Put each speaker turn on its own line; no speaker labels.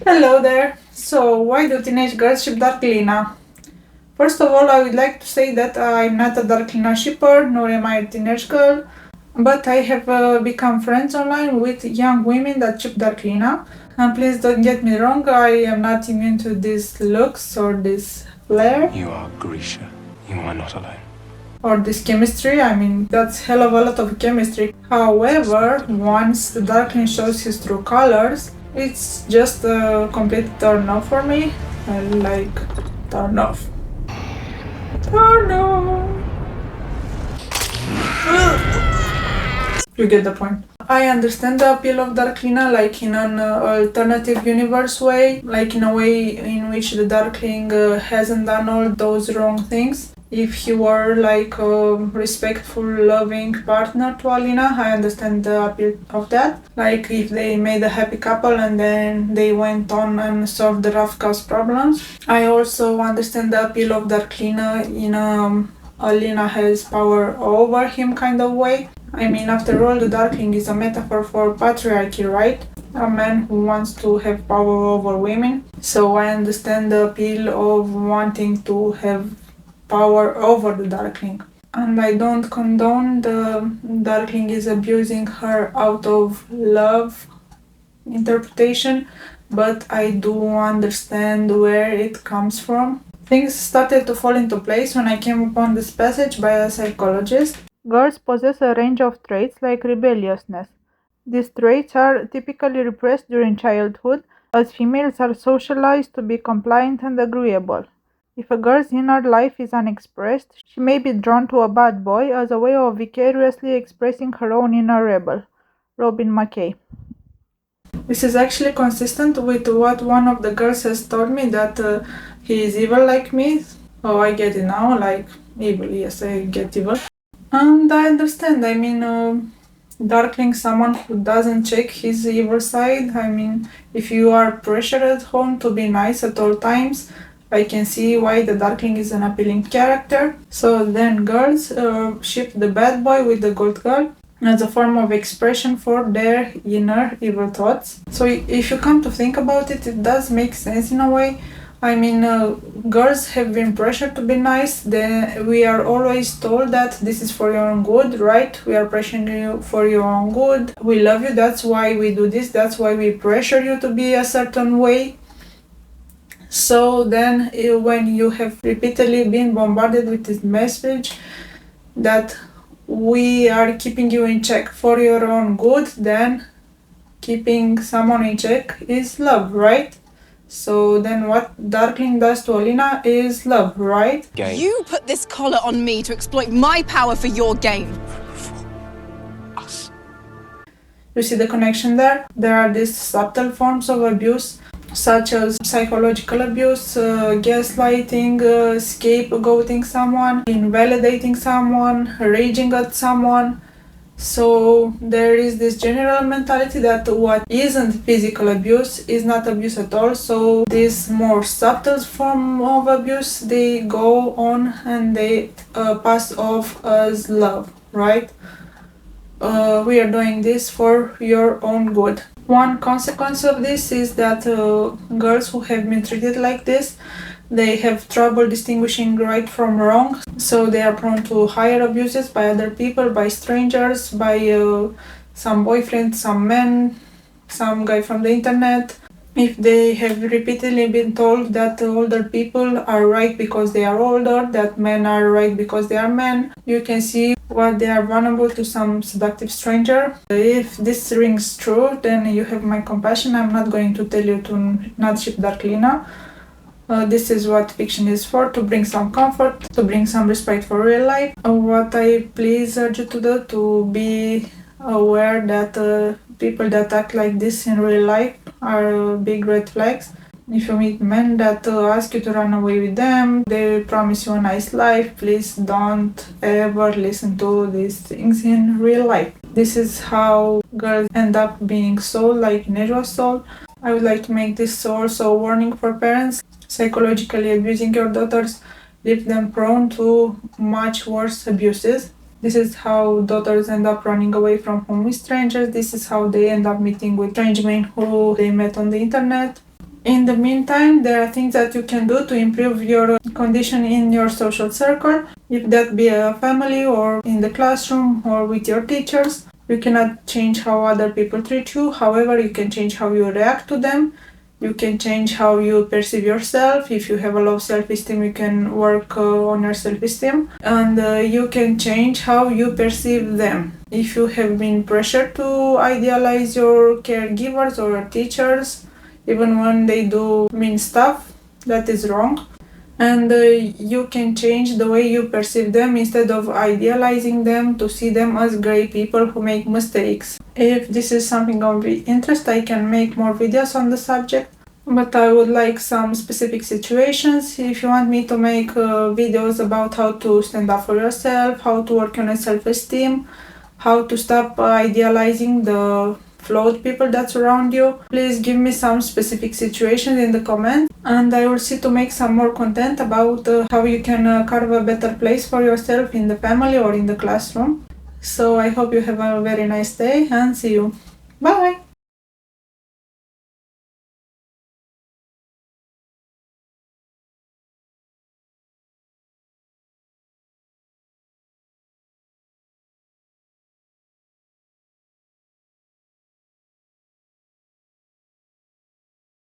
Hello there. So, why do teenage girls ship Darklina? First of all, I would like to say that I'm not a Darklina shipper, nor am I a teenage girl, but I have become friends online with young women that ship Darklina. And please don't get me wrong, I am not immune to these looks or this flair.
You are Grisha. You are not alone.
Or this chemistry. I mean, that's hell of a lot of chemistry. However, once the Darkling shows his true colors, it's just a complete turn off for me. I like turn off. Turn off. You get the point. I understand the appeal of Darklina, like in an alternative universe way, like in a way in which the Darkling hasn't done all those wrong things. If he were like a respectful, loving partner to Alina, I understand the appeal of that. Like if they made a happy couple and then they went on and solved the rough cause problems. I also understand the appeal of Darklina in Alina has power over him kind of way. I mean, after all, the Darkling is a metaphor for patriarchy, right? A man who wants to have power over women. So I understand the appeal of wanting to have power over the Darkling. And I don't condone the Darkling is abusing her out of love interpretation, but I do understand where it comes from. Things started to fall into place when I came upon this passage by a psychologist. Girls possess a range of traits like rebelliousness. These traits are typically repressed during childhood, as females are socialized to be compliant and agreeable. If a girl's inner life is unexpressed, she may be drawn to a bad boy as a way of vicariously expressing her own inner rebel. Robin McKay. This is actually consistent with what one of the girls has told me, that he is evil like me. Oh, I get it now, like evil, yes, I get evil. And I understand, I mean, Darkling, someone who doesn't check his evil side. I mean, if you are pressured at home to be nice at all times, I can see why the Darkling is an appealing character. So then girls ship the bad boy with the good girl as a form of expression for their inner evil thoughts. So if you come to think about it, it does make sense in a way. I mean, girls have been pressured to be nice. Then we are always told that this is for your own good, right? We are pressuring you for your own good. We love you, that's why we do this, that's why we pressure you to be a certain way. So then, when you have repeatedly been bombarded with this message that we are keeping you in check for your own good, then keeping someone in check is love, right? So then what Darkling does to Alina is love, right?
Game.
You put this collar on me to exploit my power for your gain.
Us.
You see the connection there? There are these subtle forms of abuse, such as psychological abuse, gaslighting, scapegoating someone, invalidating someone, raging at someone. So there is this general mentality that what isn't physical abuse is not abuse at all. So this more subtle form of abuse, they go on and they pass off as love, right? We are doing this for your own good. One consequence of this is that girls who have been treated like this, they have trouble distinguishing right from wrong, so they are prone to higher abuses by other people, by strangers, by some boyfriend, some man, some guy from the internet. If they have repeatedly been told that older people are right because they are older, that men are right because they are men, you can see what they are vulnerable to some seductive stranger. If this rings true, then you have my compassion. I'm not going to tell you to not ship Darklina. This is what fiction is for, to bring some comfort, to bring some respect for real life. What I please urge you to do, to be aware that people that act like this in real life are big red flags. If you meet men that ask you to run away with them, they promise you a nice life, please don't ever listen to these things in real life. This is how girls end up being sold, like Nejo was sold. I would like to make this also a warning for parents. Psychologically abusing your daughters leave them prone to much worse abuses. This is how daughters end up running away from home with strangers. This is how they end up meeting with strange men who they met on the internet. In the meantime, there are things that you can do to improve your condition in your social circle, if that be a family or in the classroom or with your teachers. You cannot change how other people treat you, however, you can change how you react to them. You can change how you perceive yourself. If you have a low self-esteem, you can work on your self-esteem. And you can change how you perceive them. If you have been pressured to idealize your caregivers or your teachers, even when they do mean stuff, that is wrong. And you can change the way you perceive them instead of idealizing them to see them as great people who make mistakes. If this is something of interest, I can make more videos on the subject, but I would like some specific situations. If you want me to make videos about how to stand up for yourself, how to work on your self-esteem, how to stop idealizing the flawed people that surround you, please give me some specific situations in the comments, and I will see to make some more content about how you can carve a better place for yourself in the family or in the classroom. So I hope you have a very nice day and see you. Bye!